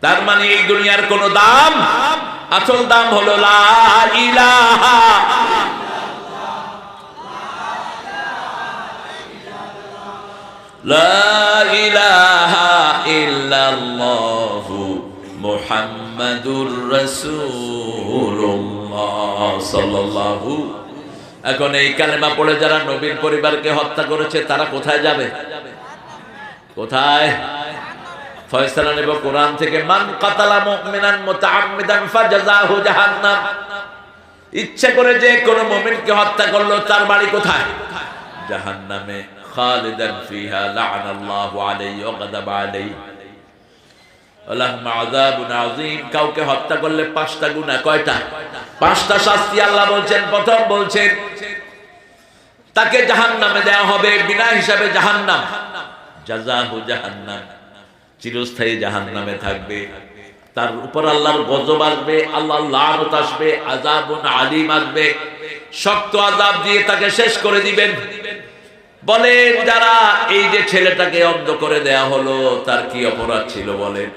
তার মানে এই দুনিয়ার কোনো দাম, আসল দাম হলো লা ইলাহা লা ইলাহা ইল্লাল্লাহু মুহাম্মাদুর রাসূলুল্লাহ সাল্লাল্লাহু। এখন এই কালেমা পড়ে যারা নবীর পরিবারকে হত্যা করেছে তারা কোথায় যাবে? কোথায়? ফয়সালা নেব কোরআন থেকে। মান কাতালা মুমিনান মুতাআম্মিদান ফাজাযাহু জাহান্নাম। ইচ্ছা করে যে কোন মুমিনকে হত্যা করলো তার বাড়ি কোথায়? জাহান্নামে। খালিদান ফিহা লা'নাল্লাহু আলাইহি ওয়া গাদাবা আলাইহি ওয়া লাহুম আযাবুন আযীম। কাউকে হত্যা করলে 5টা গুনাহ। কয়টা? 5টা শাস্তি আল্লাহ বলছেন। প্রথম বলছেন তাকে জাহান্নামে দেওয়া হবে, বিনা হিসাবে জাহান্নাম। জাযাহু জাহান্নাম, চিরস্থায়ী জাহান্নামে থাকবে। তার উপর আল্লাহর গজব আসবে, আল্লাহর লানত আসবে, আযাবুন আলীম আসবে। শক্ত আযাব দিয়ে তাকে শেষ করে দিবেন। বলেন যারা এই যে ছেলেটাকে অন্ধ করে দেয়া হলো তার কি অপরাধ ছিল? বলেন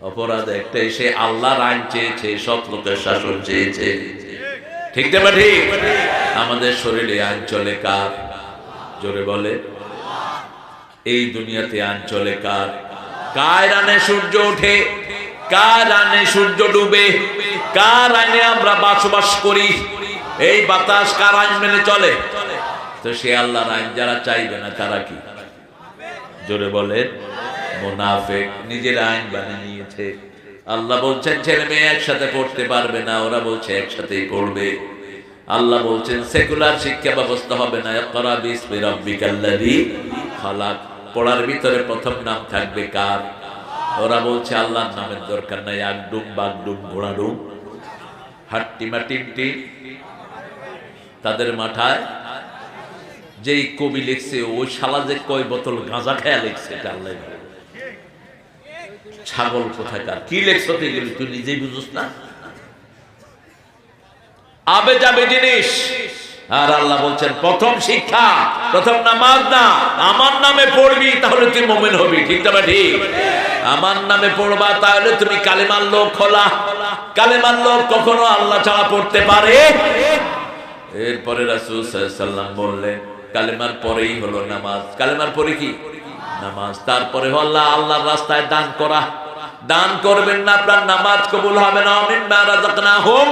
অপরাধ একটাই, সে আল্লাহর আইন চেয়েছে, সৎ লোকের শাসন চেয়েছে। ঠিক না ঠিক? আমাদের শরীরে আইন চলে কার? জোরে বলে। এই দুনিয়াতে আইন চলে কার? কার আইনে সূর্য ওঠে, কার আইনে সূর্য ডুবে, কার আইনে আমরা বসবাস করি। এই বাতাস কার আইন মেনে চলে? তো সে আল্লাহর আইন যারা চাইবে না তারা কি? জোরে বলে। মুনাফিক, নিজের আইন বানিয়ে নিয়েছে। আল্লাহ বলছেন ছেলে মেয়ে একসাথে পড়তে পারবে না, ওরা বলছে একসাথেই পড়বে। আল্লাহ বলছেন সেকুলার শিক্ষা ব্যবস্থা হবে না। ইকরা বিসমি রাব্বিকাল্লাযী খালাক। পড়ার ভিতরে প্রথম নাম থাকবে কার? ওরা বলছে আল্লাহর নামের দরকার নাই। আগডুম বাগডুম ঘোড়াডুম হাট্টিমা টিমটি। তাদের মাথায় যেই কবি লিখছে ওই শালা যে কয় বোতল গাঁজা খায়া লিখছে এটা আল্লাহ। ছাগল কোথাকার, কি লেখছ তুই? তুই নিজেই বুঝুস না, আবে যাবে জিনিস। আর আল্লাহ বলছেন প্রথম শিক্ষা, প্রথম নামাজ না, আমার নামে পড়বি তাহলে তুই মুমিন হবি। ঠিক না ঠিক? আমার নামে পড়বা তাহলে তুমি কালেমার লোক হলা। কালেমার লোক কখনো আল্লাহ ছাড়া পড়তে পারে? এরপরে রাসূল সাল্লাল্লাহু আলাইহি ওয়াসাল্লাম বললেন কালেমার পরেই হলো নামাজ। কালেমার পরে কি? নামাজ। তারপরে হলো আল্লাহর রাস্তায় দান করা। দান করবেন না আপনার নামাজ কবুল হবে না। মিম্মা রাযাকনাহুম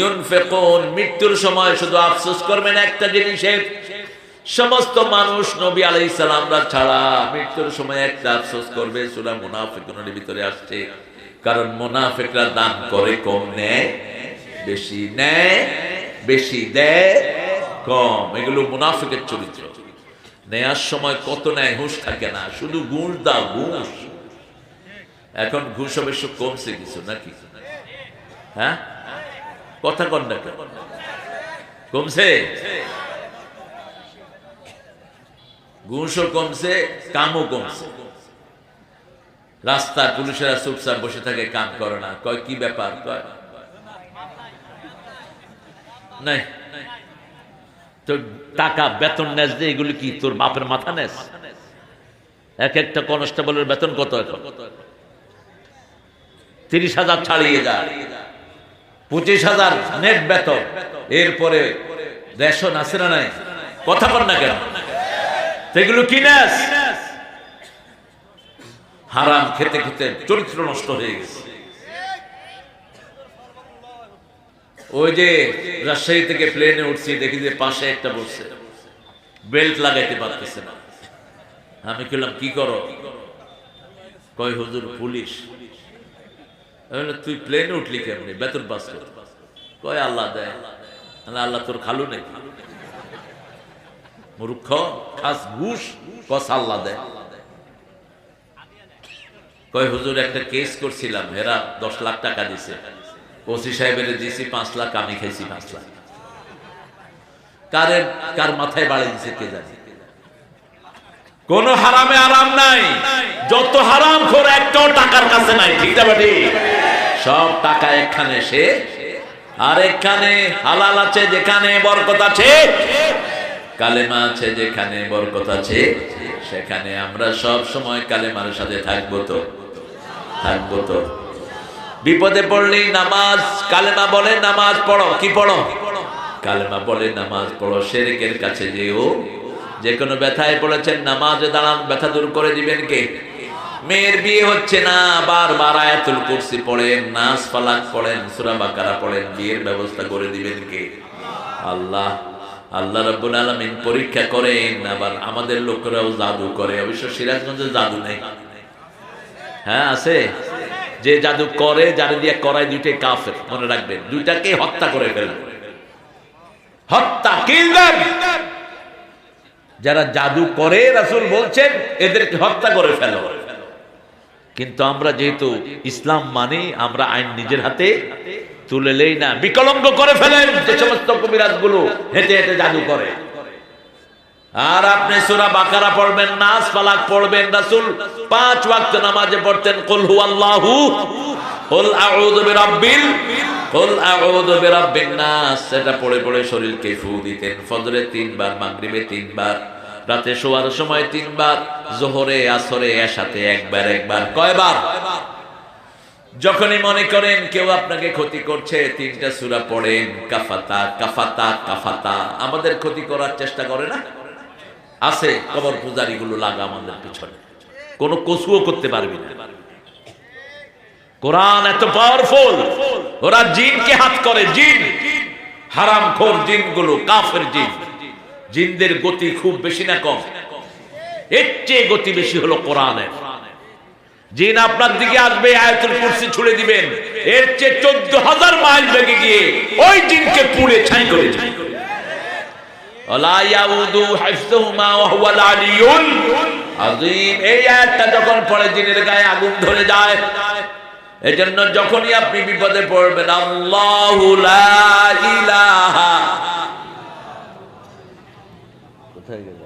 ইউনফিকুন। মৃত্যুর সময় শুধু আফসোস করবেন একটা জিনিসের, সমস্ত মানুষ নবী আলাইহিস সালামরা ছাড়া মৃত্যুর সময় একটা আফসোস করবে। সূরা মুনাফিকুনের ভিতরে আসছে। কারণ মুনাফিকরা দান করে কম, নেয় বেশি, নেয় বেশি, দেয় কম। এগুলো মুনাফিকের চরিত্র। নেয়ার সময় কত নেয় হুঁশ থাকে না, শুধু ঘুষ দাও ঘুষ। এখন ঘুষ অবশ্য কমছে কিছু নাকি? হ্যাঁ, কথা কন না, কমছে। ঘুষও কমছে, কামও কমছে। রাস্তায় পুলিশেরা চুপচাপ বসে থাকে, কাম করে না। কয় কি ব্যাপার? কয় নাই তো টাকা বেতন নেস যে এগুলি কি তোর বাপের মাথা নেস? এক একটা কনস্টেবলের বেতন কত? এখন 30,000 ছাড়িয়ে যায়, 25,000 নেট বেতন। এরপরে রেশন আছে না নাই? কথা বল না কেন? এগুলো কি নেস? হারাম খেতে খেতে চরিত্র নষ্ট হয়ে গেছে। ওই যে রাজশাহী থেকে প্লেনে উঠছি, দেখি যে পাশে একটা বসছে, বেল্ট লাগাইতে পারতেছে না। আমি বললাম কি করো? কয় হুজুর পুলিশ। তুই প্লেনে উঠলি কেমনি? বেতন পাস কর। কয় আল্লাহ দেয়। আল্লাহ তোর খালু নেই? মূর্খ, খাস ঘুষ। কস আল্লাহ দেয়। কয় হুজুর একটা কেস করছিলাম, এরা 10 লাখ টাকা দিছে, ওসি সাহেবের দিয়েছি 5 লাখ, আমি খাইছি 5 লাখ। কার মাথায় বাড়ি দিছে কে জানে? কোন হারামে আরাম নাই। যত হারাম খোর একটাও টাকার কাছে নাই। ঠিক না ঠিক? সব টাকা এখানে সে, আর এখানে হালাল আছে যেখানে বরকত আছে, কালেমা আছে যেখানে বরকত আছে, সেখানে আমরা সব সময় কালেমার সাথে থাকবো। তো থাকবো তো। বিপদে পড়লেই নামাজ, কালেমা বলে নামাজ পড়ো। কি পড়ো? কালেমা বলে নামাজ পড়ো। শিরকের কাছে যেও। যে কোনো ব্যথায় পড়েছেন, নামাজে দাঁড়ান, ব্যথা দূর করে দিবেন কে? মেয়ের বিয়ে হচ্ছে না, বারবার আয়াতুল কুরসি পড়েন, নাস ফালাক পড়েন, সূরা বাকারা পড়েন, বিয়ের ব্যবস্থা করে দিবেন কে? আল্লাহ। আল্লাহ রাব্বুল আলামিন পরীক্ষা করেন। আবার আমাদের লোকেরাও জাদু করে। অবশ্য সিরাজগঞ্জে জাদু নেই। হ্যাঁ আছে। যে জাদু করে, যারা দিয়ে করায়, দুইটাই কাফের। মনে রাখবেন, দুইটাকে হত্যা করে ফেলেন। হত্যা, কিল দেম। যারা জাদু করে, রাসূল বলছেন এদেরকে হত্যা করে ফেলো। কিন্তু আমরা যেহেতু ইসলাম মানি, আমরা আইন নিজের হাতে তুলে নেই না। বিকলঙ্গ করে ফেলেন যে সমস্ত কবিরাজ গুলো হেঁটে হেঁটে জাদু করে। আর আপনি সূরা বাকারা পড়বেন, নাস ফালাক পড়বেন। রাসূল 5 ওয়াক্ত নামাজে পড়তেন কুল হুয়াল্লাহু, কুল আউযু বিরাব্বিন নাস। সেটা পড়ে পড়ে শরীরকে ফু দিতেন। ফজরে 3 বার, মাগরিবে 3 বার, রাতে শোয়ার সময় 3 বার, যোহরে, আসরে, এশাতে একবার একবার। কয়বার? যখনই মনে করেন কেউ আপনাকে ক্ষতি করছে, 3টা সূরা পড়েন। কাফাতা কাফাতা কাফাতা। আমাদের ক্ষতি করার চেষ্টা করে না? আছে কবর পূজারী গুলো লাগা আমাদের পিছনে, কোনো কসুও করতে পারবি না। কোরআন এত পাওয়ারফুল, ওরা জিনকে হাত করে। জিন, হারামখোর জিনগুলো, কাফের জিন। জিনদের গতি খুব বেশি না কম? এর চেয়ে গতি বেশি হলো কোরআনের। জিন আপনার দিকে আসবে, আয়াতুল কুরসি ছুড়ে দিবেন, এর চেয়ে 14,000 মাইল বেগে গিয়ে ওই জিনকে পুড়ে ছাই করে দিবে। ওয়ালা ইয়াউদু হিফযুহুমা ওয়া হুয়াল আলিয়্যুল আযীম। এই আয়াতটা যখন পড়ে জিনের গায়ে আগুন ধরে যায়। এজন্য যখনই আপনি বিপদে পড়বেন, আল্লাহু লা ইলাহা। কোথায় গেল?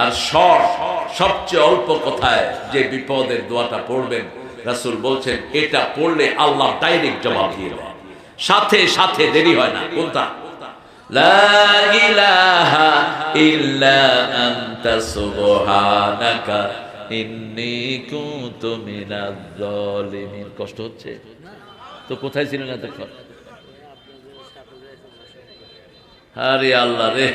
আর সবচেয়ে অল্প কথায় যে বিপদের দোয়াটা পড়বেন, রাসূল বলছেন এটা পড়লে আল্লাহ ডাইরেক্ট জবাব দিয়ে দেয়, সাথে সাথে, দেরি হয় না। কোনটা? লা ইলাহা ইল্লা আনতা সুবহানাকা ইন্নী কুনতু মিনাজ জালিমিন। কষ্ট হচ্ছে তো? কোথায় ছিলেন এতক্ষণ? আরে আল্লাহ রে।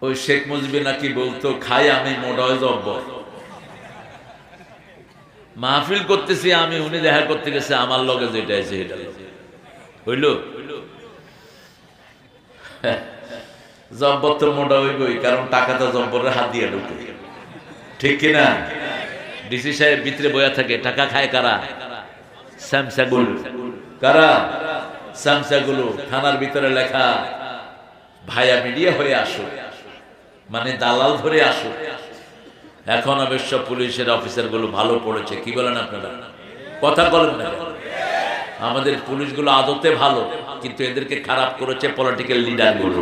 ওই শেখ মুজিব নাকি বলতো, খাই আমি মোড়ায় জব্বর। মাহফিল করতেছি আমি, উনি দেখা করতে গেছে আমার লগে, যেটা আছে সেটা হইল। জব্বর তো মোটা হইবই, কারণ টাকা তো জব্বরের হাত দিয়ে ঢুকে, ঠিক কিনা? ডিসি সাহেব ভিতরে বয়া থাকে, টাকা খায় কারা? স্যামসাগুলো। কারা? স্যামসাগুলো। থানার ভিতরে লেখা, ভাইয়া মিডিয়া হয়ে আসো, মানে দালাল ধরে আসো। এখন অবশ্য পুলিশের অফিসার গুলো ভালো পড়েছে। কি বলেন আপনারা? কথা বলেন না? আমাদের পুলিশগুলো আদতে ভালো, কিন্তু এদেরকে খারাপ করেছে পলিটিক্যাল লিডার গুলো।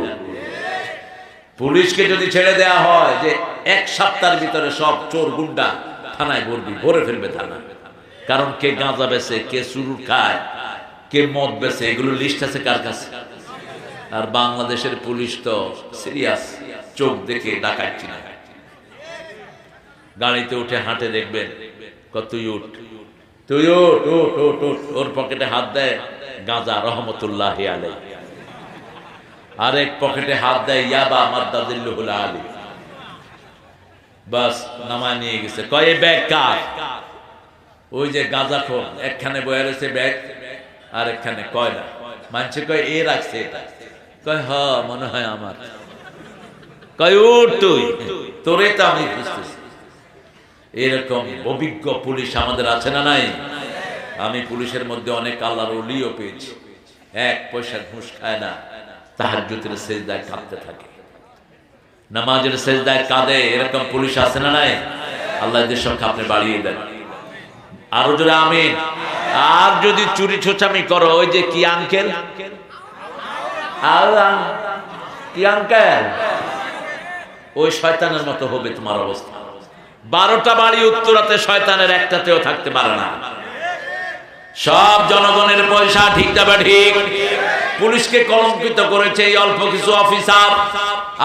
পুলিশকে যদি ছেড়ে দেয়া হয় যে 1 সপ্তাহের ভিতরে সব চোর গুন্ডা থানায় ভরে ফেলবে থানা। কারণ কে গাঁজা বেচে, কে চুরুট খায়, কে মদ বেচে, এগুলো লিস্ট আছে কার কাছে? আর বাংলাদেশের পুলিশ তো সিরিয়াস, চোখ দেখে ডাকাচ্ছি না। গাড়িতে উঠে হাঁটে, দেখবেন তুই উঠ, তুই উঠ, উঠ উঠ উঠ। ওর পকেটে হাত দেয় গাঁজা, রহমতুল্লাহি আলাইহি। আরেক পকেটে হাত দেয় ইয়াবা, মাদ্দাদিল্লুহুল আলী। বাস নামায় নিয়ে গেছে। কয় ব্যাগ কার? ওই যে গাঁজাখোর একখানে বয়ে রয়েছে ব্যাগ, আর একখানে কয় না। মানছে কয় এ রাখছে এটা। কয় হ, মনে হয় আমার। কয় উঠ তুই, তোরে তো আমি বুঝতেছি। এরকম অভিজ্ঞ পুলিশ আমাদের আছে না নাই? আমি পুলিশের মধ্যে অনেক আল্লাহর ওলিও পেয়েছি। 1 পয়সা ঘুষ খায় না, তাহাজ্জুদের সেজদায় কাঁদতে থাকে, নামাজের সেজদায় কাঁদে। এরকম পুলিশ আছে না নাই? আল্লাহ এদের সংখ্যা আপনি বাড়িয়ে দেন। আরো জোরে আমিন। আর যদি চুরি ছোচামি করো, ওই যে কি আঙ্কেল, কি আঙ্কেল, ওই শয়তানের মতো হবে তোমার অবস্থা। 12টা বাড়ি উত্তরাতে, শয়তানের একটাতেও থাকতে পারে না। সব জনগণের পয়সা, ঠিক না ঠিক? পুলিশকে কলঙ্কিত করেছে এই অল্প কিছু অফিসার।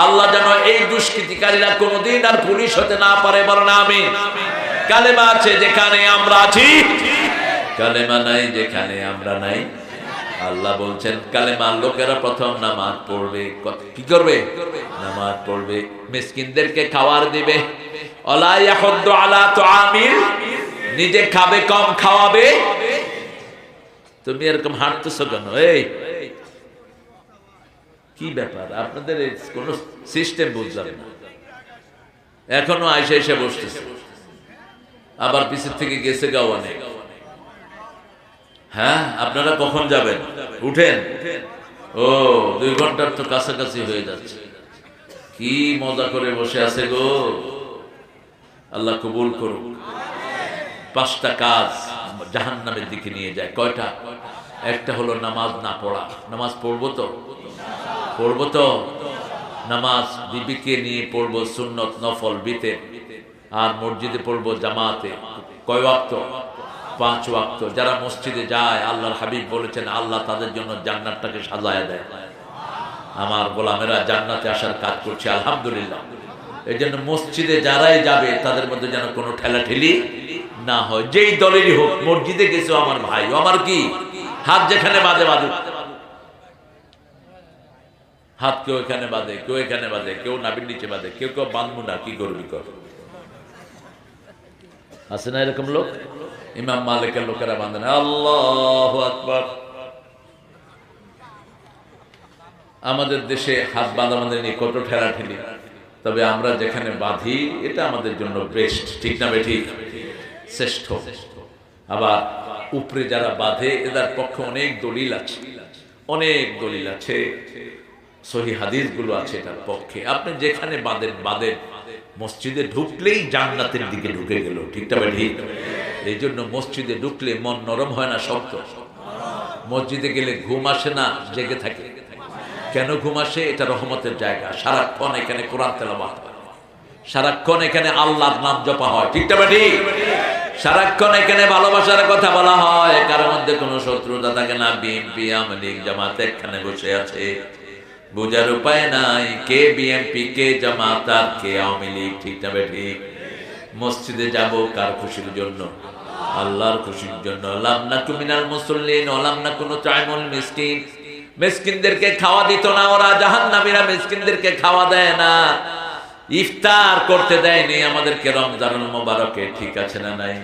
আল্লাহ যেন এই দুষ্কৃতিকারীরা কোনোদিন আর পুলিশ হতে না পারে, বলেন আমিন। কালেমা আছে যেখানে আমরা আছি, কালেমা নাই যেখানে আমরা নাই। আল্লাহ বলছেন কালেমার লোকেরা প্রথম নামাজ পড়বে। কি করবে? নামাজ পড়বে, মিসকিনদেরকে খাবার দিবে। ওয়ালা ইয়াহুদ্দু আলা তুআমিল, নিজে খাবে কম, খাওয়াবে। তুমি এরকম হাঁটতেছো কেন? এই কি ব্যাপার আপনাদের? কোন সিস্টেম বুঝলাম না। এখনো আইসা এসে বসতেছে, আবার পিছের থেকে গেছে গাও অনেক। হ্যাঁ, আপনারা কখন যাবেন? উঠেন। ও 2 ঘন্টার তো কাছাকাছি হয়ে যাচ্ছে। কি মজা করে বসে আছে গো। আল্লাহ কবুল করুক। 5টা কাজ জাহান্নামের দিকে নিয়ে যায়। কয়টা? একটা হলো নামাজ না পড়া। নামাজ পড়বো তো? পড়বো তো? নামাজ বিবিকে নিয়ে পড়বো, সুন্নত নফল বিতের, আর মসজিদে পড়বো জামাতে। কয় ওয়াক্ত? 5 ওয়াক্ত। যারা মসজিদে যায়, আল্লাহর হাবিব বলেছেন আল্লাহ তাদের জন্য জান্নাতটাকে সাজায় দেয়। আমার গোলামেরা জান্নাতে আসার কাজ করছে, আলহামদুলিল্লাহ। এই জন্য মসজিদে যারাই যাবে তাদের মধ্যে যেন কোনো ঠেলাঠেলি না হয়, যেই দলেরই হোক। মসজিদে গেছো আমার ভাই, আমার কি হাত যেখানে বাঁধে বাঁধুক। হাত কেউ এখানে বাঁধে, কেউ এখানে বাঁধে, কেউ নাভির নিচে বাঁধে, কেউ কেউ বাঁধবো না, কি করবি কর। আছে না এরকম লোক? ইমাম মালিকের লোকেরা বাঁধে না। আল্লাহু আকবার। আমাদের দেশে হাত বাঁধাবাঁধি নিয়ে কত ঠেলাঠেলি, তবে আমরা যেখানে বাঁধি এটা আমাদের জন্য বেস্ট, ঠিক না বেঠিক? শ্রেষ্ঠ। আবার উপরে যারা বাঁধে এদের পক্ষে অনেক দলিল আছে, অনেক দলিল আছে, সহিহ হাদিসগুলো আছে এটার পক্ষে। আপনি যেখানে বাঁধেন বাঁধেন, মসজিদে ঢুকলেই জান্নাতের দিকে ঢুকে গেল, ঠিক না বেঠিক? এই জন্য মসজিদে ঢুকলে মন নরম হয় না, শক্ত। মসজিদে গেলে ঘুম আসে না, জেগে থাকে। কেন ঘুম আসে? এটা রহমতের জায়গা। সারাক্ষণ এখানে কোরআন তেলাওয়াত হয়, সারাক্ষণ এখানে আল্লাহর নাম জপা হয়, ঠিক না বেঠিক? সারাক্ষণ এখানে ভালোবাসার কথা বলা হয়, কারোর মধ্যে কোনো শত্রুতা থাকে না। বিএনপি আওয়ামী লীগ জামাত একখানে বসে আছে, বোঝার উপায় নাই কে বিএনপি, কে জামাত, আর কে আওয়ামী লীগ, ঠিক না বেঠিক? মসজিদে যাব কার খুশির জন্য? আল্লাহর খুশির জন্য। লাম নাকু মিনাল মুসাল্লিন ওয়া লাম নাকু নুতঈমুল মিসকিন। মিসকিনদেরকে খাওয়া দিত না ওরা, জাহান্নামীরা মিসকিনদেরকে খাওয়া দেয় না, ইফতার করতে দেয়নি আমাদেরকে রমজানুল মুবারকে, ঠিক আছে না নাই?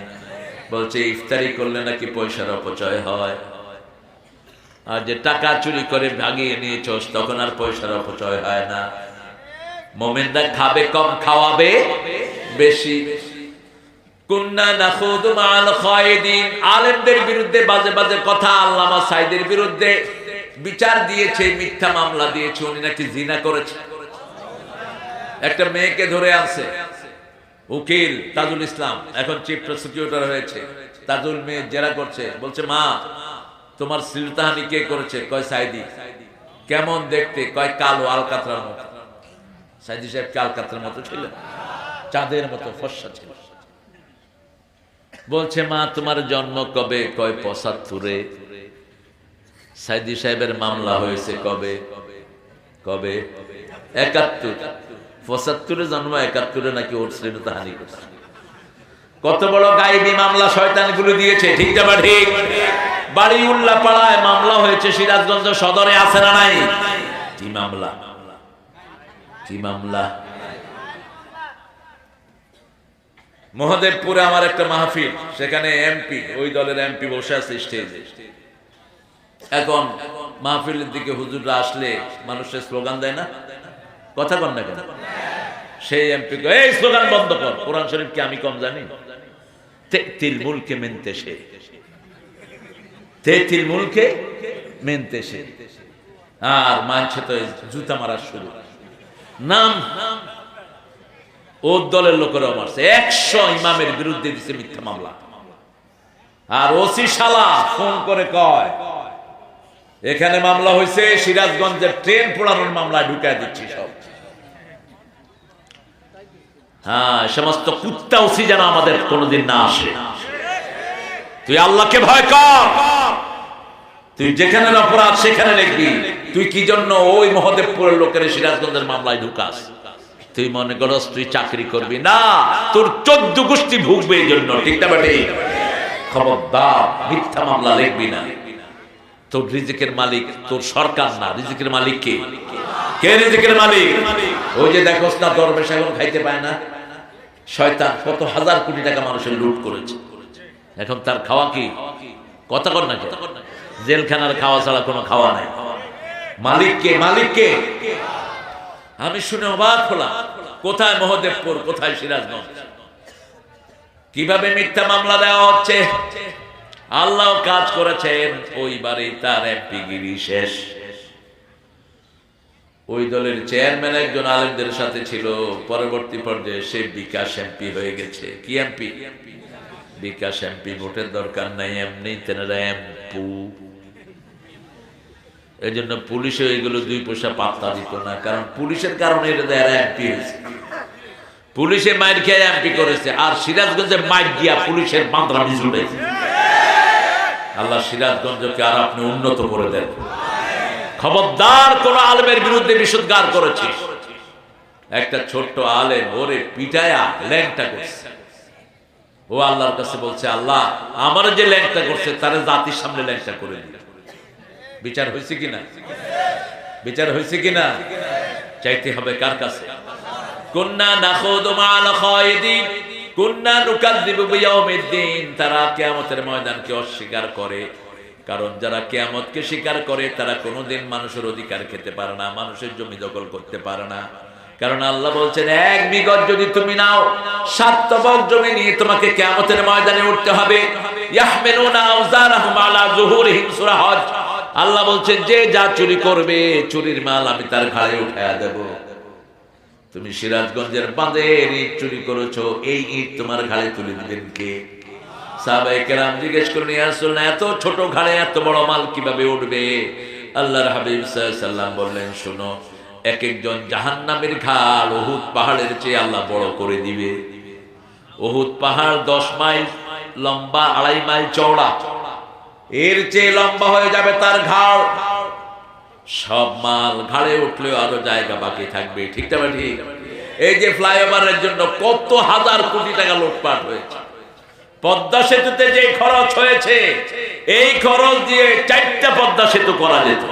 বলছে ইফতারি করলে নাকি পয়সার অপচয় হয়, আর যে টাকা চুরি করে ভাগিয়ে নিয়েছস তখন আর পয়সার অপচয় হয় না। মুমিনরা খাবে কম, খাওয়াবে বেশি। কুন্না নাখুদু মাআল খায়দিন। আলেমদের বিরুদ্ধে বাজে বাজে কথা, আল্লামা সাইদের বিরুদ্ধে বিচার দিয়েছে, মিথ্যা মামলা দিয়েছে, উনি নাকি জিনা করেছে। একটা মেয়েকে ধরে আনছে উকিল তাজুল ইসলাম, এখন চিফ প্রসিকিউটর হয়েছে। তাজুল মেয়ে জেরা করছে, বলছে মা তোমার শ্লীলতাহানি কে করেছে? কয় সাইদি। কেমন দেখতে? কয় কালো, আলকাতরার মতো। সাইদি সাহেব কি আলকাতরার মতো ছিল? চাঁদের মতো ফর্সা ছিল। বলছে মা তোমার জন্ম কবে? কয় ৭৫-এ। সাইদি সাহেবের মামলা হয়েছে কবে? কবে? ৭১। ৭৫-এ জন্ম, ৭১-এ নাকি ওর শ্লীলতাহানি করছে। কত বড় গায়েবী মামলা শয়তানগুলো দিয়েছে, ঠিক না ঠিক? বাড়ি উল্লাপাড়ায় মামলা হয়েছে, সিরাজগঞ্জ সদরে আছে না নাই? কি মামলা? কি মামলা? মহাদেবপুরে আমার একটা মাহফিল, সেখানে এমপি, ওই দলের এমপি বসে আছে স্টেজে। এখন মাহফিলের দিকে হুজুররা আসলে মানুষের স্লোগান দেয় না? কথা কন না কেন? সেই এমপি এই স্লোগান বন্ধ কর, কোরআন শরীফ কি আমি কম জানি? তেতিল মুলকে মেনতেশে, তেতিল মুলকে মেনতেশে। আর মানছে তো জুতা মারার শুরু। নাম ওর দলের লোকেরাও মারছে, 100 ইমামের বিরুদ্ধে দিছে মিথ্যা মামলা। আর ওসি শালা ফোন করে কয় এখানে মামলা হয়েছে, সিরাজগঞ্জের ট্রেন পোড়ানোর মামলায় ঢুকায় দিচ্ছি সব। হ্যাঁ, সমস্ত কুত্তা ওসি যেন আমাদের কোনোদিন না আসে। তুই আল্লাহকে ভয় কর। তুই যেখানে অপরাধ সেখানে লিখবি। তুই কি জন্য ওই মহদেবপুরের লোকের সিরাজগঞ্জের মামলায় ঢুকাস? তুই মনে করস তুই চাকরি করবি না, তোর 14 গোষ্ঠী ভুগবে এই জন্য। ঠিক না বেটে? খবরদার মিথ্যা মামলা লিখবি না। তোর রিজিকের মালিক তোর সরকার না, রিজিকের মালিক কে? কে রিজিকের মালিক? ওই যে দেখোস না দরবেশ এখন খাইতে পায় না, শয়তান কত হাজার কোটি টাকা মানুষের লুট করেছে, এখন তার খাওয়া কি? কথা কর না, জেলখানার খাওয়া ছাড়া কোনো খাওয়া নাই। মালিক কে? মালিক কে? আমি শুনে অবাক হলাম, কোথায় মহদেবপুর, কোথায় সিরাজগঞ্জ? কিভাবে মিথ্যা মামলা দেওয়া হচ্ছে? আল্লাহ কাজ করেছেন, ওই বাড়ি তার এমপি গিরি শেষ। ওই দলের চেয়ারম্যান একজন আলেমদের সাথে ছিল, পরবর্তী পর্যায়ে সে বিকাশ এমপি হয়ে গেছে। কি এমপি? বিকাশ এমপি। ভোটের দরকার নাই, এমনি তেনারা এমপু। এই জন্য পুলিশে এগুলো 2 পয়সা পাত্তা দিত না, কারণ পুলিশের কারণে এরা এমপি হয়েছে। পুলিশে মাইর খেয়ে এমপি করেছে, আর সিরাজগঞ্জে মাইর দিয়া পুলিশের বাঁধরামি জুড়েছে। আল্লাহ সিরাজগঞ্জকে আর আপনি উন্নত করে দেন। খবরদার কোন আলেমের বিরুদ্ধে বিষোদ্গার করেছে। একটা ছোট্ট আলেম ওরে পিটায়া ল্যাংটা করছে। ও আল্লাহর কাছে বলছে, আল্লাহ আমার যে ল্যাংটা করছে তার জাতির সামনে ল্যাংটা করে দিল। বিচার হয়েছে কিনা? বিচার হয়েছে কিনা? চাইতে হবে কার কাছে? কুন্না নাখুদু মা'আল খায়দিন কুন্না নুকাযযিবু বিয়াউমিদ্দিন। তারা কিয়ামতের ময়দানকে অস্বীকার করে, কারণ যারা কিয়ামতকে স্বীকার করে তারা কোনোদিন মানুষের অধিকার খেতে পারে না, মানুষের জমি দখল করতে পারে না। কারণ আল্লাহ বলছেন, 1 বিঘত যদি তুমি নাও, 7 তবক জমি নিয়ে তোমাকে কিয়ামতের ময়দানে উঠতে হবে। ইয়াহমিলুনা আওজারহুম আলা যুহুরিহিম, সূরা হজ। আল্লাহ বলছেন, যে যা চুরি করবে চুরির মাল আমি তার ঘাড়ে উঠায়া দেব। তুমি সিরাজগঞ্জের বাঁধের ইট চুরি করেছো, এই ইট তোমার ঘাড়ে তুলে দিবেন কে? সাহাবায়ে কেরাম জিজ্ঞেস করলেন, ইয়া রাসূলুল্লাহ এত ছোট ঘাড়ে এত বড় মাল কিভাবে উঠবে? আল্লাহর হাবিব সাল্লাল্লাহু আলাইহি সাল্লাম বললেন, শোনো, এক একজন জাহান্নামের ঘাড় উহুদ পাহাড়ের চেয়ে আল্লাহ বড় করে দিবে। উহুদ পাহাড় 10 মাইল লম্বা, 2.5 মাইল চওড়া, এর চেয়ে লম্বা হয়ে যাবে তার ঘাড়। সব মাল ঘাড়ে উঠলেও আরো জায়গা বাকি থাকবে। ঠিক না ঠিক? এই যে ফ্লাইওভারের জন্য কত হাজার কোটি টাকা লুটপাট হয়েছে, পদ্মা সেতুতে যে খরচ হয়েছে, এই খরচ দিয়ে 4টা পদ্মা সেতু করা যেত।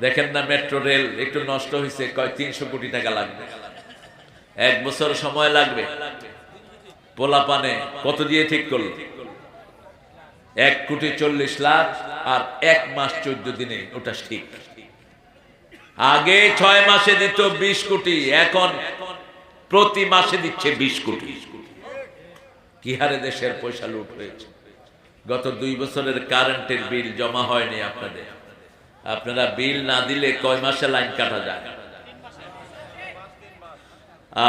দেখেন না, মেট্রো রেল একটু নষ্ট হয়েছে, কয় 300 কোটি টাকা লাগবে, 1 বছর সময় লাগবে। পোলাপানে কত দিয়ে ঠিক করলো? 1,40,00,000 আর 1 মাস 14 দিনে ওটা ঠিক। আগে 6 মাসে দিত 20 কোটি, এখন প্রতি মাসে দিচ্ছে 20 কোটি। কি হারে দেশের পয়সা লুট হয়েছে। গত 2 বছরের কারেন্টের বিল জমা হয়নি আপনাদের। আপনারা বিল না দিলে কয় মাসে লাইন কাটা যায়?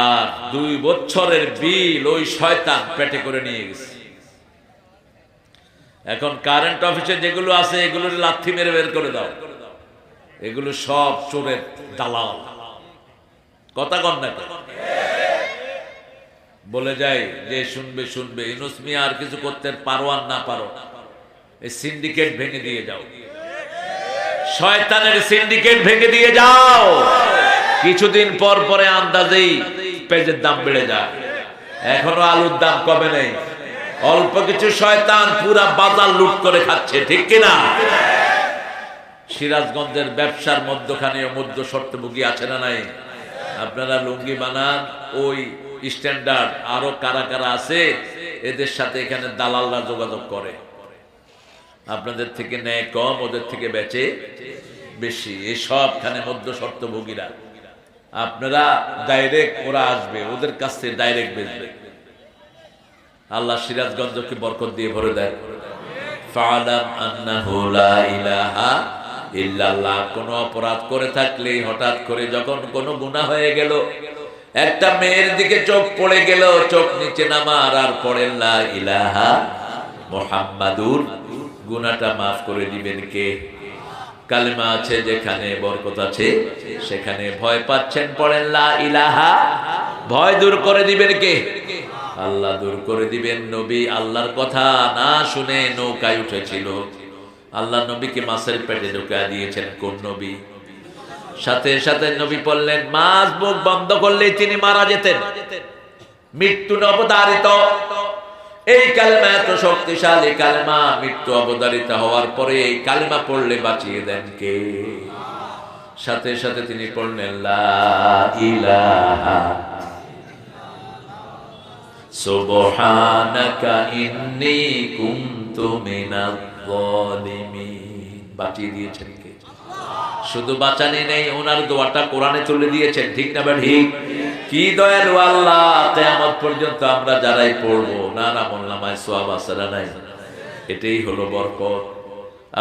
আর 2 বছরের বিল ওই শয়তান পেটে করে নিয়ে গেছে। এখন কারেন্ট অফিসে যেগুলো আছে এগুলোর লাথি মেরে বের করে দাও। এগুলো সব চোরের দালাল। কথা কন না বলে যায় যে শুনবে শুনবে। ইউনূস মিয়া আর কিছু করতে পারো আর না পারো, এই সিন্ডিকেট ভেঙে দিয়ে যাও, শয়তানের সিন্ডিকেট ভেঙে দিয়ে যাও। কিছুদিন পর পরে আন্দাজেই পেঁয়াজের দাম বেড়ে যায়। এখনো আলুর দাম কমে নেই। অল্প কিছু শয়তান পুরা বাজার লুট করে খাচ্ছে। ঠিক কিনা? সিরাজগঞ্জের ব্যবসার মধ্যখানে মধ্য শর্তভোগী আছে না নাই? আপনারা লুঙ্গি বানান, ওই স্ট্যান্ডার্ড আরো কারা কারা আছে, এদের সাথে এখানে দালালরা যোগাযোগ করে। আপনাদের থেকে নেয় কম, ওদের থেকে বেচে বেশি। এই সবখানে মধ্য শর্তভোগীরা। আপনারা ডাইরেক্ট, ওরা আসবে ওদের কাছ থেকে ডাইরেক্ট বেচবে। আল্লাহ সিরাজগঞ্জকে বরকত দিয়ে ভরে দেয়। ফা'লাম আন্নাহু লা ইলাহা ইল্লাল্লাহ। কোন অপরাধ করে থাকলে হঠাৎ করে যখন কোনো গুনাহ হয়ে গেল, একটা মেয়ের দিকে চোখ পড়ে গেল, চোখ নিচে নামার আর পড়েন লা ইলাহা মুহাম্মাদুর, গুনাহটা মাফ করে দিবেন কে? কালেমা আছে যেখানে বরকত আছে সেখানে ভয় পাচ্ছেন, পড়েন লা ইলাহা, ভয় দূর করে দিবেন কে? আল্লাহ দূর করে দিবেন। নবী আল্লাহর কথা না শুনে নৌকায় উঠেছিল, আল্লাহ নবীকে মাছের পেটে ঢুকিয়ে দিয়েছেন। কোন নবী? সাথে সাথে নবী বললেন, মাছ মুখ বন্ধ করলেই তিনি মারা যেতেন, মৃত্যু অবধারিত। এই কালেমা এত শক্তিশালী কালেমা, মৃত্যু অবধারিত হওয়ার পরে এই কালেমা পড়লে বাঁচিয়ে দেন কে? সাথে সাথে তিনি পড়লেন, লা ইলাহা সুবহানাকা ইন্নী কুনতু মিনাজ জালিমিন। বাঁচিয়ে দিয়েছেন কে? শুধু বাঁচানি নেই, ওনার দোয়াটা কোরআনে তুলে দিয়েছেন। ঠিক না ঠিক? কি দয়ালু আল্লাহ! কিয়ামত পর্যন্ত আমরা যারাই পড়বো, না আমলনামায় সওয়াব আছে না নাই? এটাই হলো বরকত।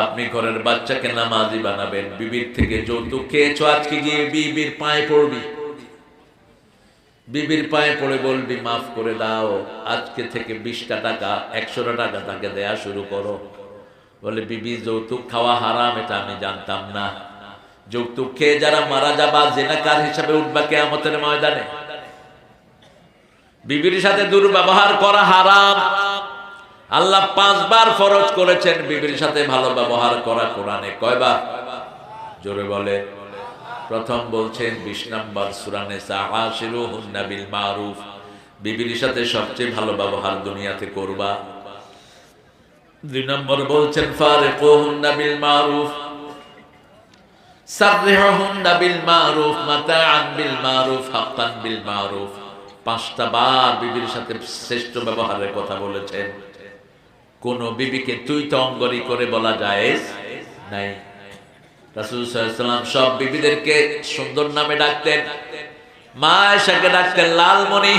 আপনি ঘরের বাচ্চাকে নামাজি বানাবেন, বিবির থেকে যৌতুক খেয়েছো, আজকে গিয়ে বিবির পায়ে পড়বি, বিবির পায়ে পড়ে বলবি, মাফ করে দাও, আজকে থেকে 20টা টাকা 100টা টাকা তাকে দেয়া শুরু করো। বলে, বিবি যৌতুক খাওয়া হারাম, এটা আমি জানতাম না। যৌতুক খেয়ে যারা মারা যাবা, জিনাকার হিসাবে উঠবা কিয়ামতের ময়দানে। বিবির সাথে দুর্ব্যবহার করা হারাম। আল্লাহ 5 বার ফরজ করেছেন বিবির সাথে ভালো ব্যবহার করা। কোরআনে কয়বার? জোরে বলে। প্রথম বলছেন 20 নম্বর সূরা নিসা, আশিরুহুন্না বিল মারুফ, বিবির সাথে সবচেয়ে ভালো ব্যবহার দুনিয়াতে করবা। 2 নম্বর বলছেন ফারিকুহুন্না বিল মারুফ, সাররিহুন্না বিল মারুফ, মাতাআন বিল মারুফ, হাক্কান বিল মারুফ। 5টা বার বিবির সাথে শ্রেষ্ঠ ব্যবহারের কথা বলেছেন। কোন বিবিকে তুই তো অঙ্গরি করে বলা জায়েজ নাই। রাসূল সাল্লাল্লাহু আলাইহি ওয়াসাল্লাম সব বিবিদেরকে সুন্দর নামে ডাকতেন। মা আয়েশাকে ডাকতেন লালমণি,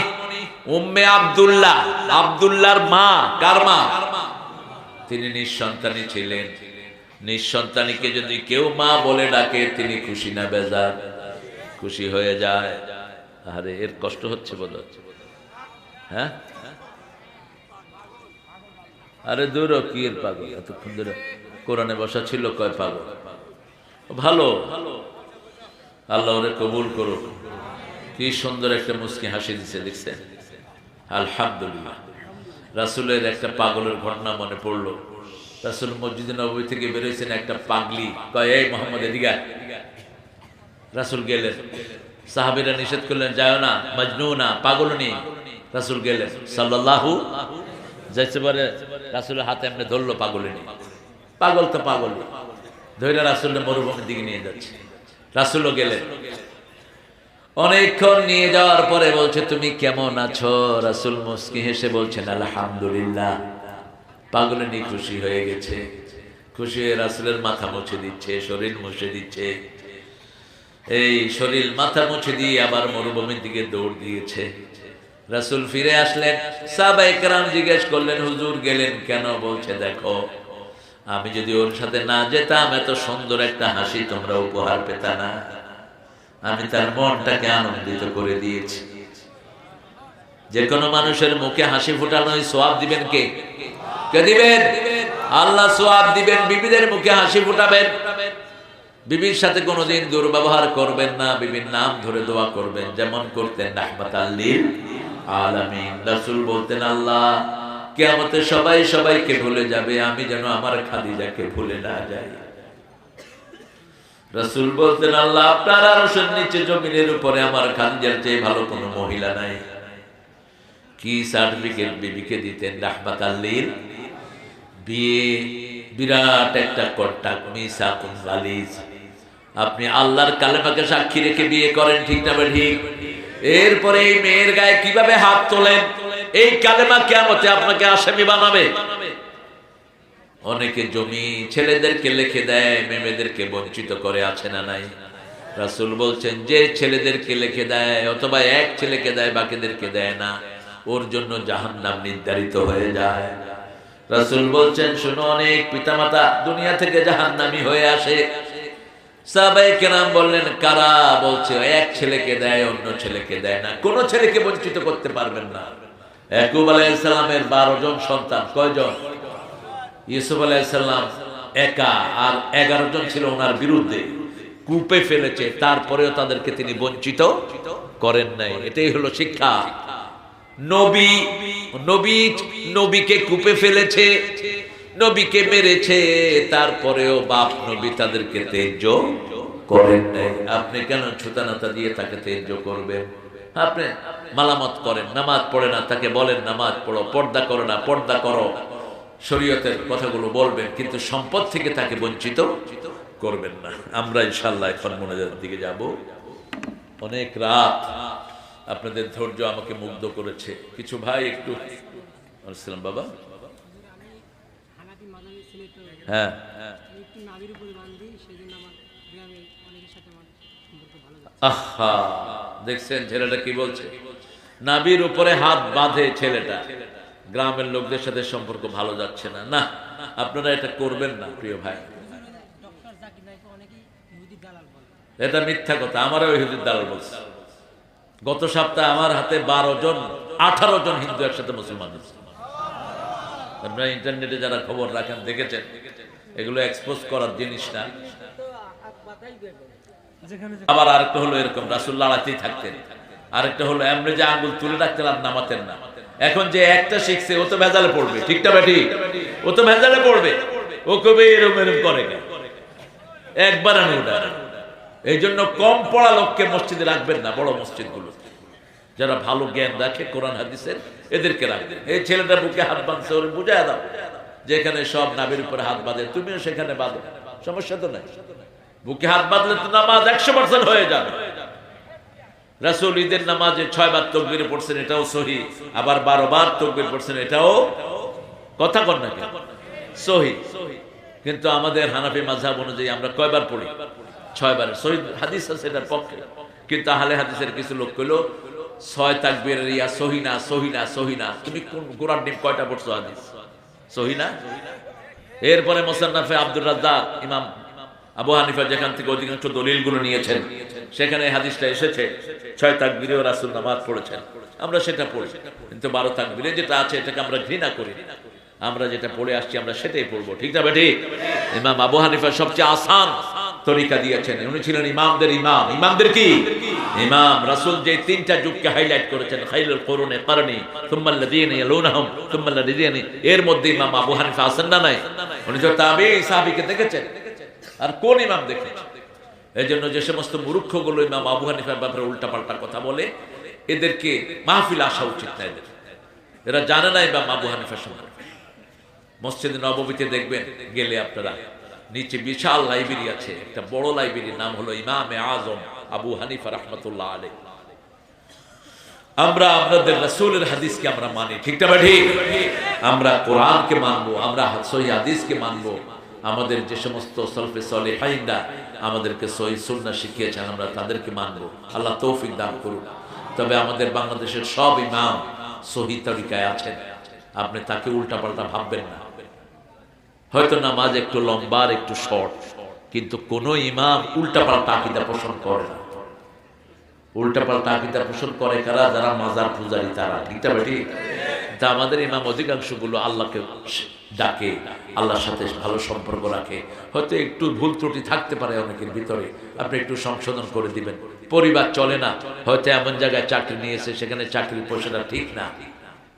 উম্মে আব্দুল্লাহ, আব্দুল্লাহর মা। কার মা? তিনি নিঃসন্তানী ছিলেন। নিঃসন্তানীকে যদি কেউ মা বলে ডাকে, তিনি খুশি না বেজার? খুশি হয়ে যায়। আরে এর কষ্ট হচ্ছে বোধ হচ্ছে, হ্যাঁ? আরে দূর কি এর পাগল, এতক্ষণ ধরে কোরআনে বসা ছিল, কয় পাগল। ভালো, আল্লাহ ওরে কবুল করুক। কি সুন্দর একটা মুস্কি হাসি দিচ্ছে, দেখছেন? আলহামদুলিল্লাহ। রাসূলের একটা পাগলের ঘটনা মনে পড়লো। রাসূল মসজিদে নববী থেকে বেরোয়েছেন, একটা পাগলি কয়, এই মোহাম্মদ এদিকে আয়। রাসূল গেলেন, সাহাবীরা নিষেধ করলেন, যাও না, মজনুনা, পাগলনি। রাসূল গেলেন সাল্লাল্লাহু যাইতে পারে, রাসূলের হাতে এমনি ধরলো পাগলিনি। পাগল তো পাগল, ধৈর্য রাসূলের মরুভূমির দিকে নিয়ে যাচ্ছে। রাসূলও গেলেন, অনেকক্ষণ নিয়ে যাওয়ার পরে বলছে, তুমি কেমন আছো? রাসূল মুস্কি হেসে বলছেন, আলহামদুলিল্লাহ। পাগলিনী খুশি হয়ে গেছে। খুশি হয়ে রাসূলের মাথা মুছে দিচ্ছে, শরীর মুছে দিচ্ছে। এই শরীর মাথা মুছে দিয়ে আবার মরুভূমির দিকে দৌড় দিয়েছে। রাসূল ফিরে আসলেন, সাহাবায়ে কেরাম জিজ্ঞেস করলেন, হুজুর গেলেন কেন? বলছে, দেখো, আমি যদি ওর সাথে না যেতাম, এত সুন্দর একটা হাসি তোমরা উপহার পেতা না। আমি তার মনটাকে আনন্দিত করে দিয়েছি। যে কোনো মানুষের মুখে হাসি ফোটানোর সওয়াব দিবেন কে? কে দিবেন? আল্লাহ সওয়াব দিবেন। বিবিদের মুখে হাসি ফোটাবেন, বিবির সাথে কোনোদিন দুর্ব্যবহার করবেন না, বিবির নাম ধরে দোয়া করবেন, যেমন করতেন রাহমাতাল লিল আলামিন। রাসূল বলতেন, আল্লাহ কিয়ামতে সবাই সবাইকে ভুলে যাবে, আমি যেন আমার খাদিজাকে ভুলে না যাই। রাসূল বলতেন, আল্লাহ আপনার আরশের নিচে জমিনের উপরে আমার খাদিজার চেয়ে ভালো কোনো মহিলা নাই। কি সার্টিফিকেট বিবিকে দিতেন? রাহমাতাল লিল। বিয়ে বিরাট একটা কন্ট্রাক্ট, মিসাকুন গালিজ। আপনি আল্লাহর কালেমাকে সাক্ষী রেখে বিয়ে করেন, ঠিক না ঠিক? এরপরে এই মেয়ের গায়ে কিভাবে হাত তোলেন? এই কালেমা কিয়ামতে আপনাকে আসামি বানাবে। অনেকে জমি ছেলেদেরকে লিখে দেয়, মেয়েদেরকে বঞ্চিত করে, আছে না নাই? রাসূল বলছেন, যে ছেলেদেরকে লিখে দেয় অথবা এক ছেলেকে দেয়, বাকিদেরকে দেয় না, ওর জন্য জাহান্নাম নির্ধারিত হয়ে যায়। রাসূল বলছেন, শুনো, অনেক পিতামাতা দুনিয়া থেকে জাহান্নামী হয়ে আসে। সাহাবায়ে কেরাম বললেন, কারা? বলছে, এক ছেলেকে দেয়, অন্য ছেলেকে দেয় না। কোন ছেলেকে বঞ্চিত করতে পারবেন না। ইয়াকুব আলাইহিস সালামের 12 জন সন্তান, কয়জন? ইউসুফ আলাইহিস সালাম একা, আর 11 জন ছিল ওনার বিরুদ্ধে, কূপে ফেলেছে, তারপরেও তাদেরকে তিনি বঞ্চিত করেন নাই। এটাই হলো শিক্ষা। নবী নবী নবীকে কূপে ফেলেছে, নবীকে মেরেছে, তারপরেও বাপ নবী তাদেরকে তেজ্য করেন নাই। আপনি কেন ছুতানাতা দিয়ে তাকে তেজ্য করবেন? আপনি মালামত করেন, নামাজ পড়ে না, তাকে বলেন নামাজ পড়ো, পর্দা করো না, পর্দা করো, শরীয়তের কথাগুলো বলবেন, কিন্তু সম্পদ থেকে তাকে বঞ্চিত করবেন না। আমরা ইনশাআল্লাহ এখন মোনাজাতের দিকে যাব। অনেক রাত, আপনাদের ধৈর্য আমাকে মুগ্ধ করেছে। কিছু ভাই একটু আসসালাম বাবা, হ্যাঁ আহা, দেখছেন ছেলেটা কি বলছে? নাবির উপরে হাত বাঁধে ছেলেটা, গ্রামের লোকদের সাথে সম্পর্ক ভালো যাচ্ছে না। না, আপনারা এটা করবেন না প্রিয় ভাই, এটা মিথ্যা কথা। আমারও ইহুদির দালাল বলছে। গত সপ্তাহে আমার হাতে 18 জন হিন্দু একসাথে মুসলমান হয়েছে। আপনারা ইন্টারনেটে যারা খবর রাখেন দেখেছেন, এগুলো এক্সপোজ করার জিনিস না। আবার আরেকটা হলো এরকম রাসূল লড়াতেই থাকতেন, আরেকটা হলো এমনি যে আঙ্গুল তুলে রাখতেন আর নামাতেন না। এখন যে একটা শিখছে ও তো ভেজালে পড়বে, ঠিকটা বেটি? ও তো ভেজালে পড়বে, ও কবে এরম এরম করে একবার আমি ওটা। এই জন্য কম পড়া লোককে মসজিদে রাখবেন না, বড় মসজিদগুলো যারা ভালো জ্ঞান রাখে কোরআন হাদিসের, এদেরকে রাখবেন। এই ছেলেটা বুকে হাত বাঁধছে, ওর বুঝায় দাও যেখানে সব নাবির উপরে হাত বাঁধে, তুমিও সেখানে বাঁধো, সমস্যা তো নাই। বুকে হাত বাঁধলে তো নামাজ 100% হয়ে যাবে। রাসূল ঈদের নামাজে 6 বার তাকবীর পড়ছেন, এটাও সহিহ। আবার 12 বার তাকবীর পড়ছেন, এটাও কথা কর না কেন, সহিহ। কিন্তু আমাদের হানাফি মাযহাব অনুযায়ী আমরা কয়বার পড়ি? 6 বার। সহিহ হাদিস আছে এটার পক্ষে, কিন্তু আহলে হাদিসের কিছু লোক কইলো 6 তাকবীরের ইয়া সহিহ না, সহিহ না, সহিহ না। তুমি কোন গোরার ডিম কয়টা পড়ছো হাদিস? সহিহ না। এরপরে মুসান্নাফে আব্দুর রাজ্জাক ইমাম আবু হানিফা যেখান থেকে অধিকাংশ দলিলগুলো নিয়েছেন, সেখানে হাদিসটা এসেছে 6 তাকবীরেও রাসূল নামাজ পড়েছেন। আমরা সেটা পড়ি, কিন্তু 12 তাকবীরে যেটা আছে এটাকে আমরা ঘৃণা করি। আমরা যেটা পড়ে আসছি আমরা সেটাই পড়বো, ঠিক না বেঠিক? ইমাম আবু হানিফা সবচেয়ে আসান তরিকা দিয়েছেন, উনি ছিলেন ইমামদের ইমাম। ইমামদের কি ইমাম? রাসূল যে 3টা যুগকে হাইলাইট করেছেন, খায়রুল কুরুনি কারনি সুম্মা আল্লাযীনা ইয়ালুনহুম সুম্মা আল্লাযীনা, এর মধ্যে ইমাম আবু হানিফা আছেন না নাই? উনি তো তাবেঈ সাহাবীকে দেখেছেন, আর কোন ইমাম দেখেছেন? এজন্য যে সমস্ত মূর্খগুলো ইমাম আবু হানিফার ব্যাপারে উল্টাপাল্টা কথা বলে, এদেরকে মাহফিল আসা উচিত না। এরা জানে না ইমাম আবু হানিফার সম্পর্কে। মসজিদে নববীতে দেখবেন গেলে আপনারা, নিচে বিশাল লাইব্রেরি আছে, একটা বড় লাইব্রেরির নাম হলো ইমামে আজম আবু হানিফা রাহমাতুল্লাহ আলাইহি। আমরা আপনাদের রাসূলের হাদিসকে আমরা মানি, ঠিক না ঠিক? আমরা কোরআনকে মানবো, আমরা সহিহ হাদিসকে মানবো। আমাদের যে সমস্ত সালফে সালেহিনরা আমাদেরকে সহিহ সুন্নাহ শিখিয়েছেন, আমরা তাদেরকে মানবো। আল্লাহ তৌফিক দান করুন। তবে আমাদের বাংলাদেশের সব ইমাম সহিহ তরিকায় আছেন, আপনি তাকে উল্টাপাল্টা ভাববেন না। হয়তো নামাজ একটু লম্বা আর একটু শর্ট, কিন্তু কোন ইমাম উল্টাপাল্টা আকীদা পোষণ করে না। উল্টাপাল্টা আকীদা পোষণ করে কারা? যারা মাজার পূজারী, তারা, ঠিক না ঠিক? তা আমাদের ইমাম অধিকাংশগুলো আল্লাহকে ডাকে, আল্লাহর সাথে ভালো সম্পর্ক রাখে। হয়তো একটু ভুল ত্রুটি থাকতে পারে অনেকের ভিতরে, আপনি একটু সংশোধন করে দিবেন। পরিবার চলে না, হয়তো এমন জায়গায় চাকরি নিয়েছে সেখানে চাকরির পয়সাটা ঠিক না,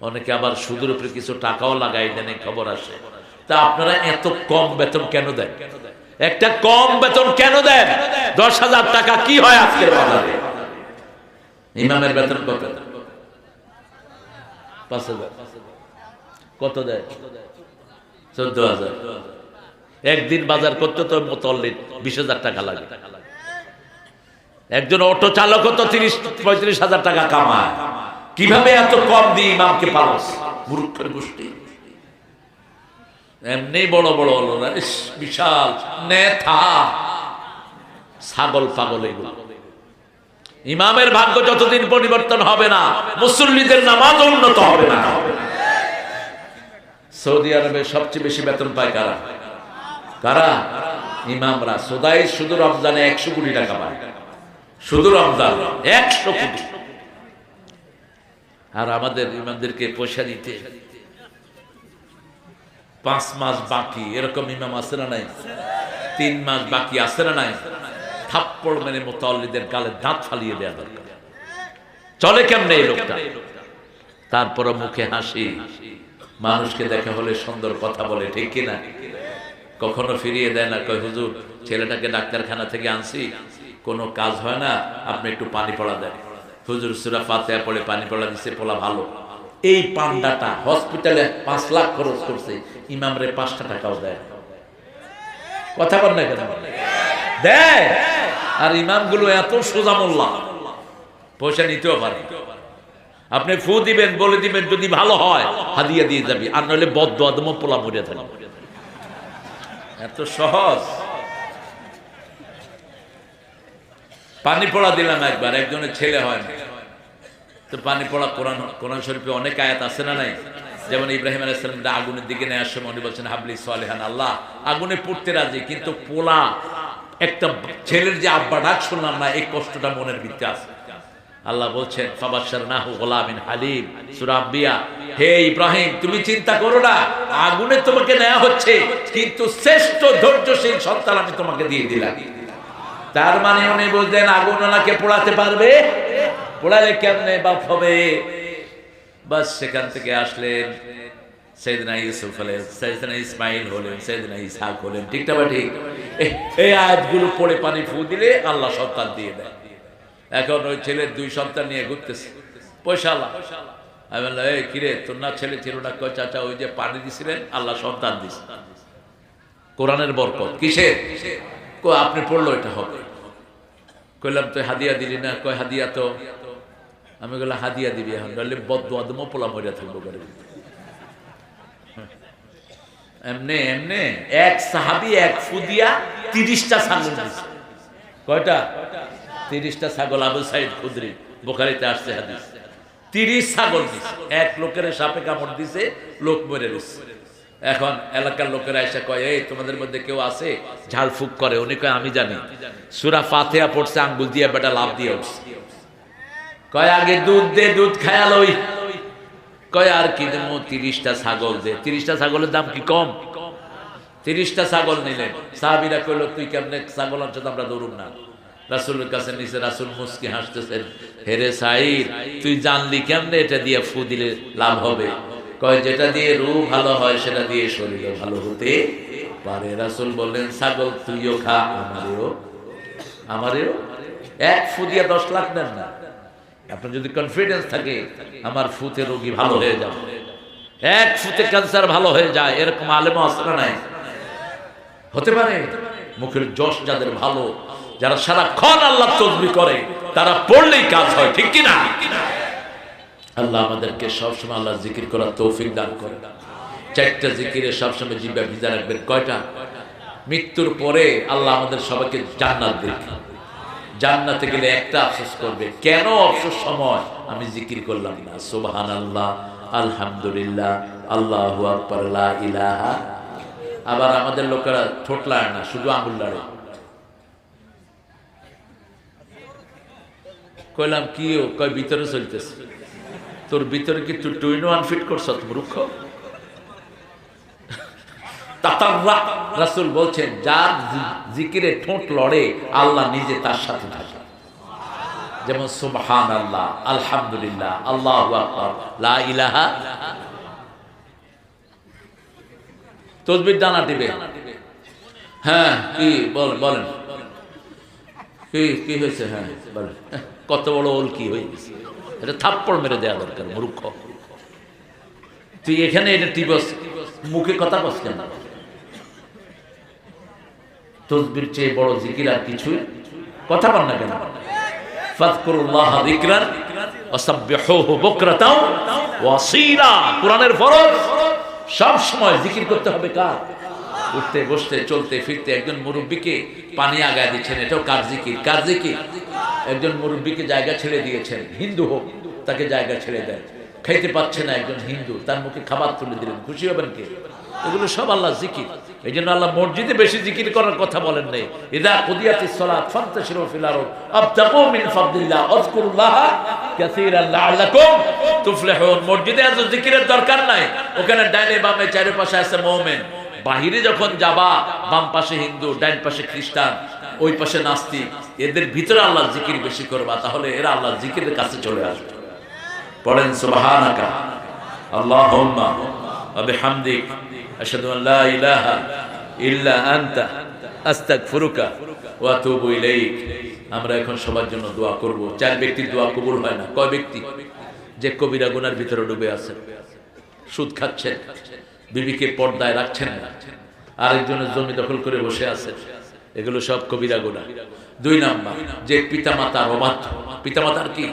অনেকে আবার সুদের উপরে কিছু টাকাও লাগাই দেন, খবর আসে। তা আপনারা এত কম বেতন কেন দেন? একটা কম বেতন কেন দেন? 10,000 টাকা কি হয় আজকের বাজারে? ইমামের বেতন কত? 5,000। কত দেয়? 14,000। একদিন বাজার করতে তো মুতাল্লিদ 20,000 টাকা লাগে। একজন অটো চালক তো 30-35,000 টাকা কামায়। কিভাবে এত কম দিয়ে ইমামকে পালস? মূর্খের গোষ্ঠী। এমনি বড় বড় হলো না, বিশাল নেতা, ছাগল পাগল এগুলো। ইমামের ভাগ্য যতদিন পরিবর্তন হবে না, মুসল্লিদের নামাজ উন্নত হবে না। সৌদি আরবে সবচেয়ে বেশি বেতন পায় কারা? কারা? ইমামরা। সদাই শুধু রমজানে 100 কোটি টাকা পায়, শুধু রমজান 100 কোটি। আর আমাদের ইমামদেরকে পয়সা দিতে 5 মাস বাকি, এরকম ইমাম আছে না নাই? 3 মাস বাকি আছে না নাই? থাপ্পড় মেরে মুতাল্লিদের গালে দাঁত ফালিয়ে দেয়া দরকার। চলে কেমনে এই লোকটা? তারপরে মুখে হাসি, মানুষকে দেখা হলে সুন্দর কথা বলে, ঠিক কিনা? কখনো ফিরিয়ে দেয় না, কয় হুজুর ছেলেটাকে ডাক্তারখানা থেকে আনছি, কোনো কাজ হয় না, আপনি একটু পানি পড়া দেন। হুজুর সূরা ফাতিহা পড়ে পানি পড়া দিচ্ছে, পোলা ভালো। এই পান্ডাটা হসপিটালে 5 লাখ খরচ করছে, ইমামরে 5টা টাকাও দেয়। কথা বল না কেন? দেয়। আর ইমামগুলো এত সোজা মোল্লা, পয়সা নিতেও পারে। আপনি ফু দিবেন, বলে দিবেন যদি ভালো হয় হাদিয়া দিয়ে যাবি, আর নইলে বদদোয়া দেব, পোলা মরিয়া থাকবে। এত সহজ। পানি পড়া দিলাম একবার, একজনের ছেলে হয় না, তো পানি পড়া কোরআন শরীফে অনেক আয়াত আছে না নাই? যেমন ইব্রাহিম আলাইহিস সালাম আগুনের দিকে নেওয়ার সময় উনি বলছেন হাবলি সালেহান, আল্লাহ আগুনে পড়তে রাজি, কিন্তু পোলা একটা ছেলের যে আব্বা ডাক শুনলাম না, এই কষ্টটা মনের ভিতরে আছে। আল্লাহ বলছেন ফাবাশশারনাহু গুলামিন হালিম, সূরা আম্বিয়া, হে ইব্রাহিম তুমি চিন্তা করো না, আগুনে তোমাকে নেওয়া হচ্ছে, কিন্তু শ্রেষ্ঠ ধৈর্যশীল সন্তান আমি তোমাকে দিয়ে দিলাম। তার মানে উনি বলছেন আগুন ওনাকে পোড়াতে পারবে, পোড়ালে কেমনে বাপ হবে। বাস সেখান থেকে আসলেন সাইয়েদনা ইউসুফ হলেন, সাইয়েদনা ইসমাইল হলেন, সাইয়েদনা ইসহাক হলেন, ঠিক না? ঠিক। এই আয়াতগুলো পড়ে পানি ফু দিলে আল্লাহ সন্তান দিয়ে দেয়। এখন ওই ছেলের 2 সন্তান নিয়ে ঘুরতেছে, পয়সাওয়ালা। আমি বললাম এই কিরে তোর না ছেলে ছিল না? কয় চাচা ওই যে পানি দিছিলেন আল্লাহ সন্তান দিছে। কোরআনের বরকত কিসের? আপনি পড়লো এটা হবে। কইলাম তুই হাদিয়া দিলি না? কয় হাদিয়া তো। আমি বললাম হাদিয়া দিবি এখন, নইলে বদদোয়া দেব, পোলা মরিয়া থাকবো। এমনে এমনে এক সাহাবী এক ফুদিয়া 30টা ছাগল দিছে। কয়টা? 30টা ছাগল। আবু সাইদ খুদরি, বুখারীতে আসছে হাদিস। 30 ছাগল দিছে, এক লোকের সাপে কামড় দিছে, লোক মরে গেছে। এখন এলাকার লোকেরা এসে কয় এই তোমাদের মধ্যে কেউ আছে ঝাড়ফুঁক করে? উনি কয় আমি জানি, সূরা ফাতিহা পড়ছে, আঙ্গুল দিয়ে বেটা লাভ দিয়ে উঠছে। কয় আগে দুধ দে, দুধ খায়া লই। কয় আর কি দেবো? 30টা ছাগল দে। 30টা ছাগলের দাম কি কম? 30টা ছাগল নিলেন। সাহাবীরা কইল তুই কেমনে ছাগল আনছ, আমরা ধরুম না। রাসূলের কাছে নিচে, রাসূল মুস্কি হাসতেছেন, হেরে সাইদ তুই জানলি কেমনে এটা দিয়ে ফু দিলে লাভ হবে? কয় যেটা দিয়ে রূহ ভালো হয় সেটা দিয়ে শরীর ভালো হতে পারে। রাসূল বললেন ছাগল তুইও খা, আমারেও। এক ফু দিয়ে 10 লাখ নেন না। আপনার যদি কনফিডেন্স থাকে আমার ফুতে রোগী ভালো হয়ে যাবে, এক ফুতে ক্যান্সার ভালো হয়ে যায়, এরকম আলেম আসরা নাই? হতে পারে। মুখের যশ যাদের ভালো, যারা সারাক্ষণ আল্লাহ তাসবিহ করে, তারা পড়লেই কাজ হয়, ঠিক কি না? আল্লাহ আমাদেরকে সবসময় আল্লাহ জিকির করার তৌফিক দান করে। 4টা জিকিরে সবসময় জিহ্বা ভিজা রাখবেন। কয়টা? মৃত্যুর পরে আল্লাহ আমাদের সবাইকে জান্নাত দেবে। জান্নাতে গেলে একটা আফসোস করবে, কেন অবসর সময় আমি জিকির করলাম না? সুবহানাল্লাহ, আলহামদুলিল্লাহ, আল্লাহু আকবার, লা ইলাহা। আবার আমাদের লোকেরা ঠোঁট লাড়ে না, শুধু আঙুল লাড়ে। কইলাম কি? কয় ভিতরে চলতেছে। তোর ভিতরে কি তুই 2 in 1 ফিট করছ মূর্খ? রাসূল বলছেন যার জিকিরে ঠোঁট লড়ে আল্লাহ নিজে তার সাথে থাকে। যেমন সুবহানাল্লাহ, আলহামদুলিল্লাহ, আল্লাহু আকবার, লা ইলাহা। তাসবিহ ডানা দিবে। হ্যাঁ কি বলেন, কি হয়েছে? হ্যাঁ বলেন, কত বড় ওল কি হয়ে গেছে? এটা থাপ্পড় মেরে দেওয়া দরকার মূর্খ। তুই এখানে এটা টিপস, মুখে কথা বস কেন? তাসবিহর চেয়ে বড় জিকির আর কিছুই কথা বল না কেন? ফাযকুরুল্লাহ যিকরান ওয়াসাব্বিহুহু বুকরাতাও ওয়া আসীলা। কোরআনের ফরজ, সব সময় জিকির করতে হবে। কার? উঠতে বসতে চলতে ফিরতে। একজন মুরব্বীকে পানি আগায় দিচ্ছেন, এটাও কার জিকির? কার জিকির? একজন মুরব্বীকে জায়গা ছেড়ে দিয়েছেন, হিন্দু হোক, তাকে জায়গা ছেড়ে দেন। খাইতে পাচ্ছে না একজন হিন্দু, তার মুখে খাবার তুলে দিলেন, খুশি হবেন কে? এগুলো সব আল্লাহ জিকির। এই জন্য আল্লাহ মসজিদে বেশি জিকির করার কথা বলেন নাই। ইযা কুদিয়াতিস সালাত ফান্তাশিরু ফিল আরদ আবতাগু মিন ফাদলিল্লাহ আযকুরুল্লাহ কাসীরান লাআল্লাকুম তুফলিহুন। মসজিদে এত জিকিরের দরকার নাই। ওখানে ডাইনে বামে চারিপাশে আছে মুমিন। বাহিরে যখন যাবা, বাম পাশে হিন্দু, ডাইন পাশে খ্রিস্টান, ওই পাশে নাস্তিক, এদের ভিতরে আল্লাহ জিকির বেশি করবা, তাহলে এরা আল্লাহ জিকিরের কাছে চলে আসবে। পড়েন সুবহানাকা আল্লাহুম্মা ওয়া বিহামদিক আশহাদু আন লা ইলাহা ইল্লা আনতা আস্তাগফিরুকা ওয়া আতুবু ইলাইক। আমরা এখন সবার জন্য দোয়া করব। 4 ব্যক্তির দোয়া কবুল হয় না। কয় ব্যক্তি? যে কবিরা গুনার ভিতরে ডুবে আছেন, সুদ খাচ্ছেন, বিবিকে পর্দায় রাখছেন না, আরেকজনের জমি দখল করে বসে আছেন, এগুলো সব কবিরা গুনাহ। 2 নাম্বার, যে পিতামাতার অবাধ্য, পিতামাতার কি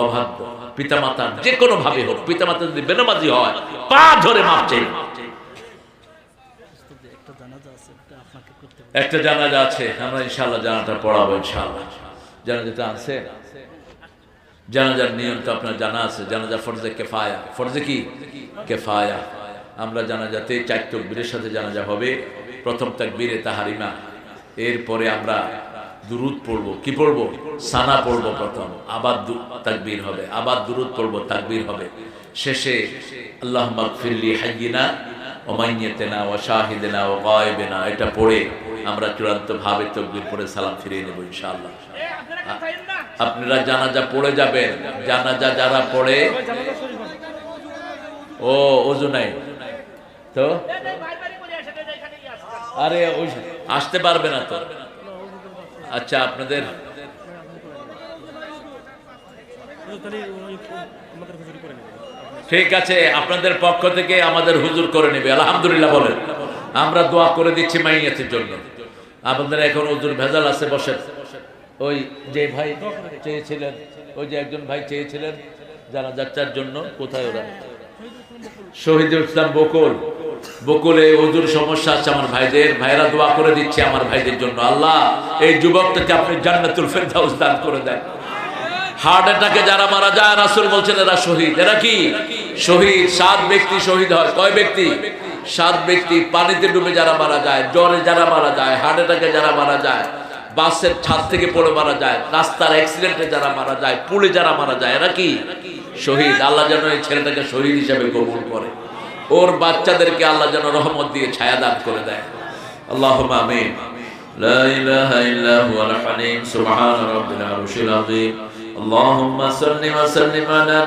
অবাধ্য, পিতামাতার যে কোনো ভাবে হোক, পিতামাতা যদি বেনামাজি হয় পা ধরে মাপ চাই। একটা জানাজা আছে, আমরা ইনশাআল্লাহ জানাটা পড়াবো ইনশাআল্লাহ। জানাজাটা আছে, জানাজার নিয়ম তো আপনার জানা আছে। জানাজা ফরজে কিফায়া, ফরজে কি কিফায়া। আমরা জানাজাতে 4 তাকবীরের সাথে জানাজা হবে। প্রথম তাকবীরে তাহারিমা, এরপরে আমরা দুরুদ পড়ব। কি পড়ব? সানা পড়ব প্রথম, আবার তাকবীর হবে, আবার দুরুদ পড়ব, তাকবীর হবে। শেষে আল্লাহুম্মা গফিরলি হাইয়িনা ওয়া মাইয়িতিনা ওয়া শাহিদিনা ওয়া গায়বিনা, এটা পড়ে আমরা চূড়ান্ত ভাবে তাকবীর পড়ে সালাম ফিরিয়ে নেব ইনশাআল্লাহ। আপনারা জানাজা পড়ে যাবেন। জানাজা যারা পড়ে, ও ওযু নাই তো, আরে ওই আসতে পারবে না তো। আচ্ছা, আপনাদের ঠিক আছে, আপনাদের পক্ষ থেকে আমাদের হুজুর করে নেবে। আলহামদুলিল্লাহ বলেন। আমরা দোয়া করে দিচ্ছি মাইয়াতের জন্য। আপনাদের এখন হুজুর ভেজাল আছে, বসেন। ওই যে ভাই চেয়েছিলেন, ওই যে একজন ভাই চেয়েছিলেন জানাজার জন্য, কোথায় ওরা? শহীদুল ইসলাম বকুল, বকুলে হুজুর সমস্যা আছে আমার ভাইদের, ভাইরা দোয়া করে দিচ্ছে আমার ভাইদের জন্য। আল্লাহ এই যুবকটাকে আপনি জান্নাতুল ফেরদাউস দান করে দেন। হার্ট অ্যাটাকে যারা মারা যায়, রাসূল বলছেন এরা শহীদ। এরা কি শহীদ? 7 ব্যক্তি শহীদ হয়। কয় ব্যক্তি? 7 ব্যক্তি। পানিতে ডুবে যারা মারা যায়, জ্বরে যারা মারা যায়, হার্ট অ্যাটাকে যারা মারা যায়, বাসের ছাদ থেকে পড়ে মারা যায়, রাস্তার অ্যাক্সিডেন্টে যারা মারা যায়, পুলে যারা মারা যায়, এরা কি শহীদ। আল্লাহ যেন এই ছেলেটাকে শহীদ হিসেবে কবুল করে। ওর বাচ্চাদেরকে আল্লাহ যেন রহমত দিয়ে ছায়া দান করে দেয়। আল্লাহুম্মা আমিন। লা ইলাহা ইল্লা হুয়াল হালিম সুবহান রাব্বিল আরশিল আযীম। আল্লাহুম্মা সাল্লি ওয়া সাল্লিম আলা